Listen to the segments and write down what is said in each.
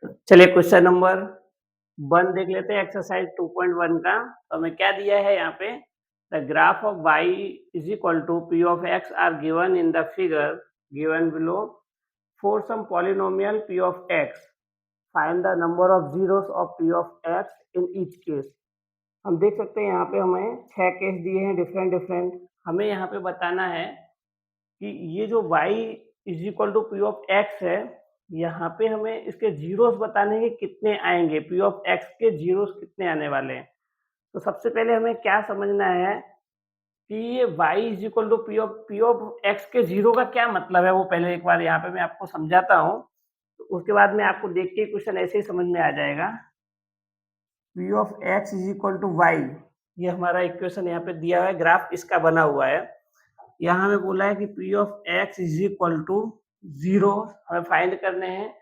चलिए question number 1 देख लेते हैं एक्सरसाइज 2.1 का। तो हमें क्या दिया है यहाँ पे, the graph of y is equal to p of x are given in the figure given below for some polynomial p of x, find the number of zeros of p of x in each case. हम देख सकते हैं यहाँ पे हमें 6 case दिए हैं different different. हमें यहाँ पे बताना है कि ये जो y is equal to P of X है, यहाँ पे हमें इसके जीरोस बताने हैं कि कितने आएंगे, पी ऑफ एक्स के जीरोस कितने आने वाले हैं। तो सबसे पहले हमें क्या समझना है कि ये y is equal to P of X के जीरो का क्या मतलब है, वो पहले एक बार यहाँ पे मैं आपको समझाता हूँ। तो उसके बाद में आपको देख के क्वेश्चन ऐसे ही समझ में आ जाएगा। P of X is equal to Y, ये हमारा इक्वेशन यहाँ पे दिया हुआ है, ग्राफ इसका बना हुआ है। यहाँ हमें बोला है कि P of X is equal to zero हमें फाइंड करने हैं।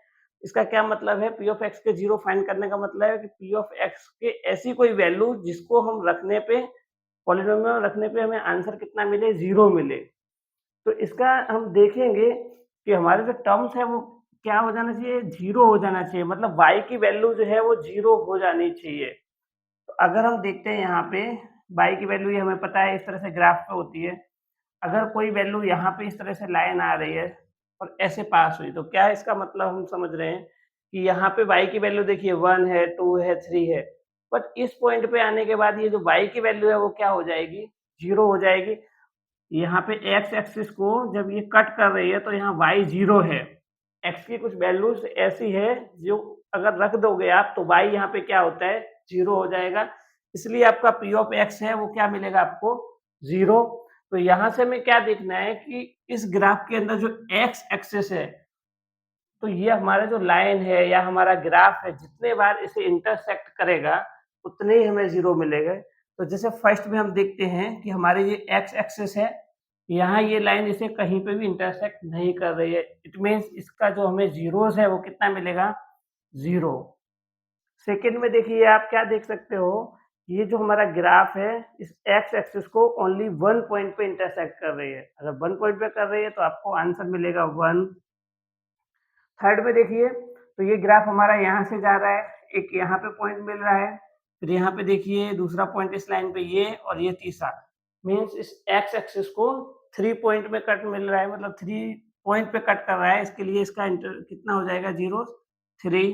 इसका क्या मतलब है, पी ऑफ एक्स के जीरो फाइंड करने का मतलब है कि पी ऑफ एक्स के ऐसी कोई वैल्यू जिसको हम रखने पे, पॉलिनोमियल रखने पे हमें आंसर कितना मिले, जीरो मिले। तो इसका हम देखेंगे कि हमारे जो टर्म्स है वो क्या हो जाना चाहिए, जीरो हो जाना चाहिए। मतलब y की वैल्यू जो है वो जीरो हो जानी चाहिए। तो अगर हम देखते हैं यहाँ पे y की वैल्यू, ये हमें पता है इस तरह से ग्राफ पे होती है। अगर कोई वैल्यू यहाँ पे इस तरह से लाइन आ रही है और ऐसे पास हुई, तो क्या इसका मतलब हम समझ रहे हैं कि यहाँ पे y की वैल्यू देखिए 1 है, 2 है, 3 है। बट इस पॉइंट पे आने के बाद ये जो y की वैल्यू है वो क्या हो जाएगी, जीरो हो जाएगी। यहाँ पे x एक्सिस को जब ये कट कर रही है तो यहाँ y जीरो है। x की कुछ वैल्यूज ऐसी है जो अगर रख दोगे आप तो y यहाँ पे क्या होता है, जीरो हो जाएगा। इसलिए आपका p ऑफ x है वो क्या मिलेगा आपको, जीरो। तो यहाँ से हमें क्या देखना है कि इस ग्राफ के अंदर जो x एक्सिस है, तो ये हमारा जो लाइन है या हमारा ग्राफ है, जितने बार इसे इंटरसेक्ट करेगा उतने ही हमें जीरो मिलेगा। तो जैसे फर्स्ट में हम देखते हैं कि हमारे ये x एक्सिस है, यहाँ ये लाइन इसे कहीं पे भी इंटरसेक्ट नहीं कर रही है। इट मीन्स इसका जो हमें जीरोस है वो कितना मिलेगा, जीरो। सेकंड में देखिए आप क्या देख सकते हो, ये जो हमारा ग्राफ है इस x एक्सिस को ओनली वन पॉइंट पे इंटरसेक्ट कर रही है। अगर वन पॉइंट पे कर रही है तो आपको आंसर मिलेगा 1। थर्ड में देखिए तो ये ग्राफ हमारा यहाँ से जा रहा है, एक यहाँ पे पॉइंट मिल रहा है, फिर यहाँ पे देखिए दूसरा पॉइंट इस लाइन पे ये, और ये तीसरा। मीन्स इस x एक्सिस को 3 पॉइंट में कट मिल रहा है, मतलब 3 पॉइंट पे कट कर रहा है। इसके लिए इसका कितना हो जाएगा, जीरो 3।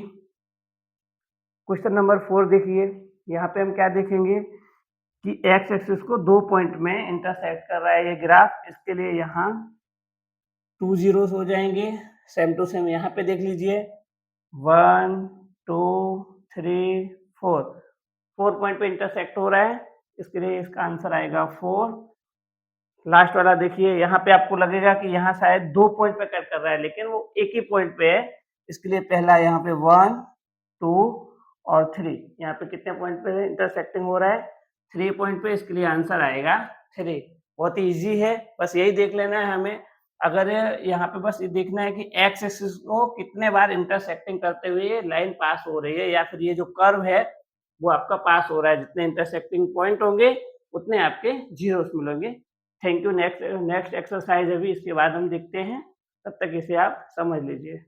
क्वेश्चन नंबर 4 देखिए, यहाँ पे हम क्या देखेंगे कि x एक्सिस को 2 पॉइंट में इंटरसेक्ट कर रहा है ये ग्राफ। इसके लिए यहाँ 2 जीरोस हो जाएंगे। सेम टू सेम यहाँ पे देख लीजिए, 1 2 3 4, 4 पॉइंट पे इंटरसेक्ट हो रहा है। इसके लिए इसका आंसर आएगा 4। लास्ट वाला देखिए, यहाँ पे आपको लगेगा कि यहाँ शायद 2 पॉइंट पे कट कर रहा है, लेकिन वो एक ही पॉइंट पे है। इसके लिए पहला यहाँ पे 1 2 और 3, यहाँ पे कितने पॉइंट पे इंटरसेक्टिंग हो रहा है, 3 पॉइंट पे। इसके लिए आंसर आएगा 3। बहुत ही ईजी है, बस यही देख लेना है हमें। अगर यहाँ पे बस ये देखना है कि एक्स एक्सिस को कितने बार इंटरसेक्टिंग करते हुए ये लाइन पास हो रही है, या फिर ये जो कर्व है वो आपका पास हो रहा है। जितने इंटरसेक्टिंग पॉइंट होंगे उतने आपके जीरोस मिलेंगे। Thank you. नेक्स्ट एक्सरसाइज अभी इसके बाद हम देखते हैं, तब तक इसे आप समझ लीजिए।